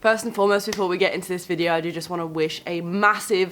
First and foremost, before we get into this video, I do just want to wish a massive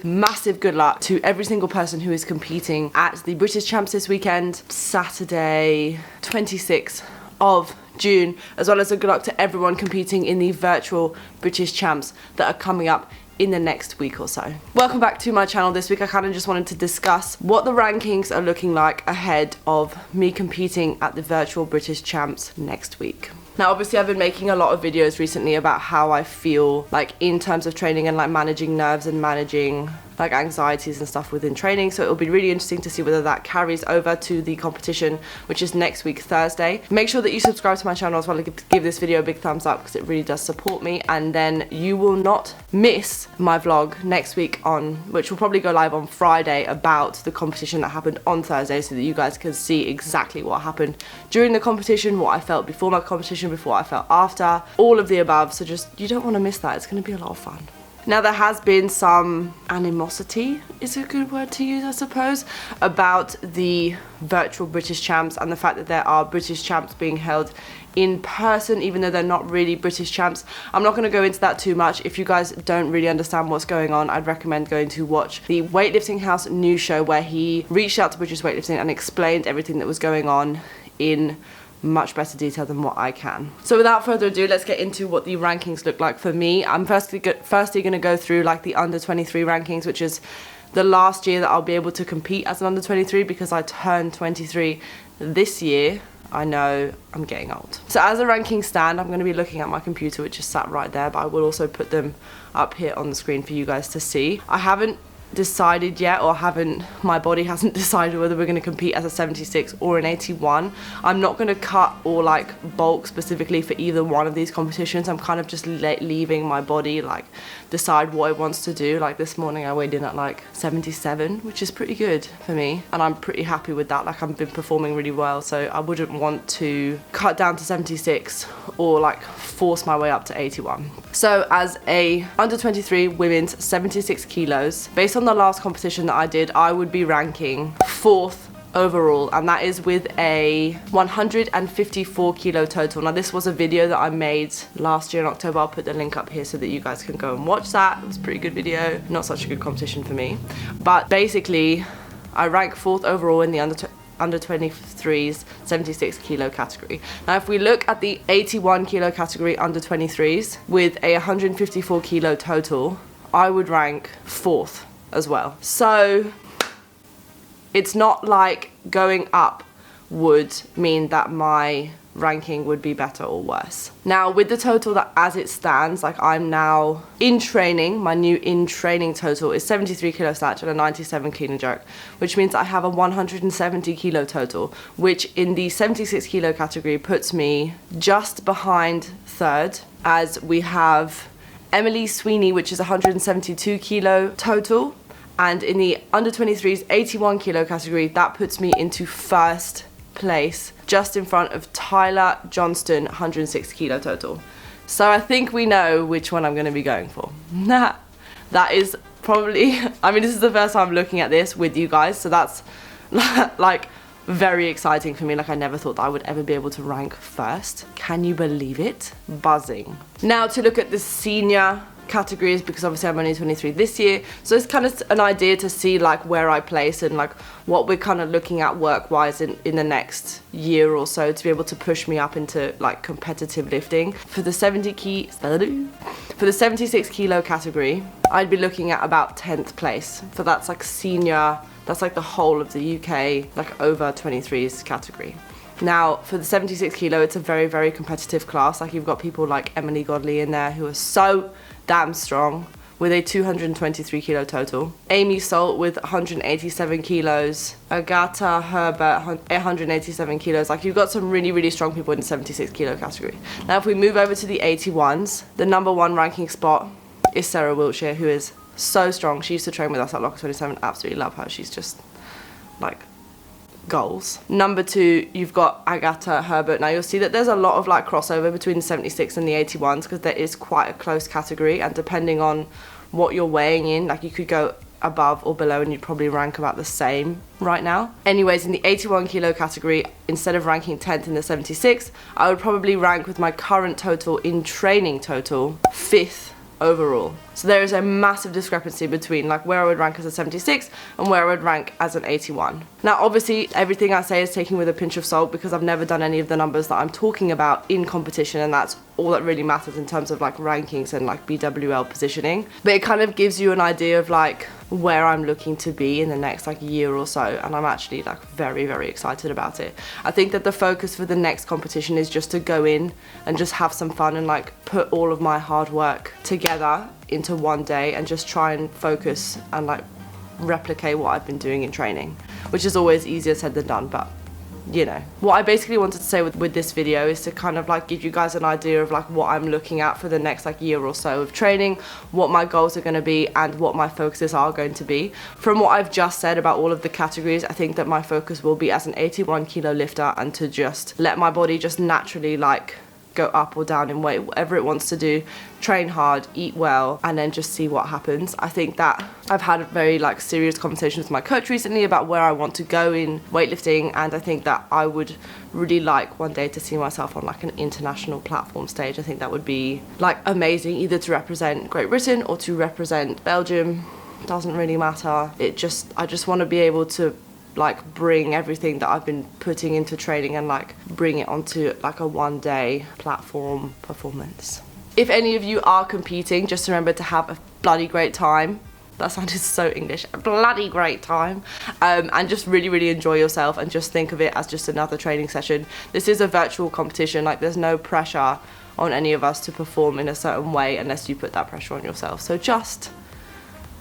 good luck to every single person who is competing at the British Champs this weekend, Saturday 26th of June, as well as a good luck to everyone competing in the virtual British Champs that are coming up in the next week or so. Welcome back to my channel. This week I kind of just wanted to discuss what the rankings are looking like ahead of me competing at the virtual British Champs next week. Now obviously I've been making a lot of videos recently about how I feel like in terms of training and like managing nerves and managing like anxieties and stuff within training, so it'll be really interesting to see whether that carries over to the competition, which is next week Thursday. Make sure that you subscribe to my channel as well and give this video a big thumbs up because it really does support me, and then you will not miss my vlog next week on, which will probably go live on Friday, about the competition that happened on Thursday, so that you guys can see exactly what happened during the competition, what I felt before my competition, before I felt after, all of the above. So just, you don't want to miss that. It's going to be a lot of fun. Now there has been some animosity, is a good word to use I suppose, about the virtual British Champs and the fact that there are British Champs being held in person even though they're not really British Champs. I'm not going to go into that too much. If you guys don't really understand what's going on, I'd recommend going to watch the Weightlifting House news show where he reached out to British Weightlifting and explained everything that was going on in much better detail than what I can. So without further ado, let's get into what the rankings look like for me. I'm firstly going to go through like the under 23 rankings, which is the last year that I'll be able to compete as an under 23 because I turned 23 this year. I know I'm getting old. So as a ranking stand, I'm going to be looking at my computer, which is sat right there, but I will also put them up here on the screen for you guys to see. I haven't decided yet, or my body hasn't decided whether we're going to compete as a 76 or an 81. I'm not going to cut or like bulk specifically for either one of these competitions. I'm kind of just leaving my body like decide what it wants to do. Like this morning I weighed in at like 77, which is pretty good for me, and I'm pretty happy with that. Like I've been performing really well, so I wouldn't want to cut down to 76 or like force my way up to 81. So as a under 23 women's 76 kilos, based on the last competition that I did, I would be ranking 4th overall, and that is with a 154 kilo total. Now this was a video that I made last year in October. I'll put the link up here so that you guys can go and watch that. It was a pretty good video, not such a good competition for me, but basically I rank 4th overall in the under 23's 76 kilo category. Now if we look at the 81 kilo category under 23's with a 154 kilo total, I would rank 4th as well. So it's not like going up would mean that my ranking would be better or worse. Now with the total that as it stands, like I'm now in training, my new in training total is 73 kilo snatch and a 97 clean and jerk, which means I have a 170 kilo total, which in the 76 kilo category puts me just behind 3rd, as we have Emily Sweeney, which is 172 kilo total, and in the under 23's 81 kilo category, that puts me into 1st place, just in front of Tyler Johnston, 106 kilo total. So I think we know which one I'm going to be going for. That is probably, I mean, this is the first time I'm looking at this with you guys, so that's like very exciting for me. Like I never thought that I would ever be able to rank 1st. Can you believe it? Buzzing. Now to look at the senior categories, because obviously I'm only 23 this year, so it's kind of an idea to see like where I place and like what we're kind of looking at work wise in the next year or so to be able to push me up into like competitive lifting. For the 76 kilo category, I'd be looking at about 10th place. For that's like senior, that's like the whole of the UK, like over 23's category. Now for the 76 kilo, it's a very competitive class. Like you've got people like Emily Godley in there who are so damn strong with a 223 kilo total. Amy Salt with 187 kilos. Agatha Herbert, 187 kilos. Like you've got some really strong people in the 76 kilo category. Now if we move over to the 81s, the number 1 ranking spot is Sarah Wiltshire, who is so strong. She used to train with us at Locker 27. Absolutely love her. She's just like goals. Number 2, you've got Agatha Herbert. Now you'll see that there's a lot of like crossover between the 76 and the 81s because there is quite a close category, and depending on what you're weighing in, like you could go above or below, and you'd probably rank about the same right now. Anyways, in the 81 kilo category, instead of ranking 10th in the 76, I would probably rank with my current total in training total 5th overall. So there is a massive discrepancy between like where I would rank as a 76 and where I would rank as an 81. Now obviously everything I say is taken with a pinch of salt, because I've never done any of the numbers that I'm talking about in competition, and that's all that really matters in terms of like rankings and like BWL positioning. But it kind of gives you an idea of like where I'm looking to be in the next like year or so, and I'm actually like very, very excited about it. I think that the focus for the next competition is just to go in and just have some fun and like put all of my hard work together into one day and just try and focus and like replicate what I've been doing in training, which is always easier said than done. But you know, what I basically wanted to say with this video is to kind of like give you guys an idea of like what I'm looking at for the next like year or so of training, what my goals are going to be, and what my focuses are going to be. From what I've just said about all of the categories, I think that my focus will be as an 81 kilo lifter, and to just let my body just naturally like go up or down in weight, whatever it wants to do, train hard, eat well, and then just see what happens. I think that I've had a very like serious conversation with my coach recently about where I want to go in weightlifting, and I think that I would really like one day to see myself on like an international platform stage. I think that would be like amazing, either to represent Great Britain or to represent Belgium. Doesn't really matter. I just want to be able to like bring everything that I've been putting into training and like bring it onto like a one-day platform performance. If any of you are competing, just remember to have a bloody great time. That sounded so English. A bloody great time. And just really, really enjoy yourself, and just think of it as just another training session. This is a virtual competition. Like there's no pressure on any of us to perform in a certain way unless you put that pressure on yourself. So just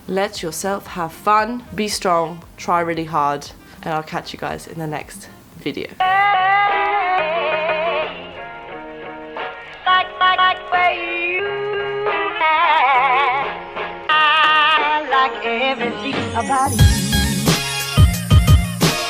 let yourself have fun, be strong, try really hard, and I'll catch you guys in the next video. Everything about you.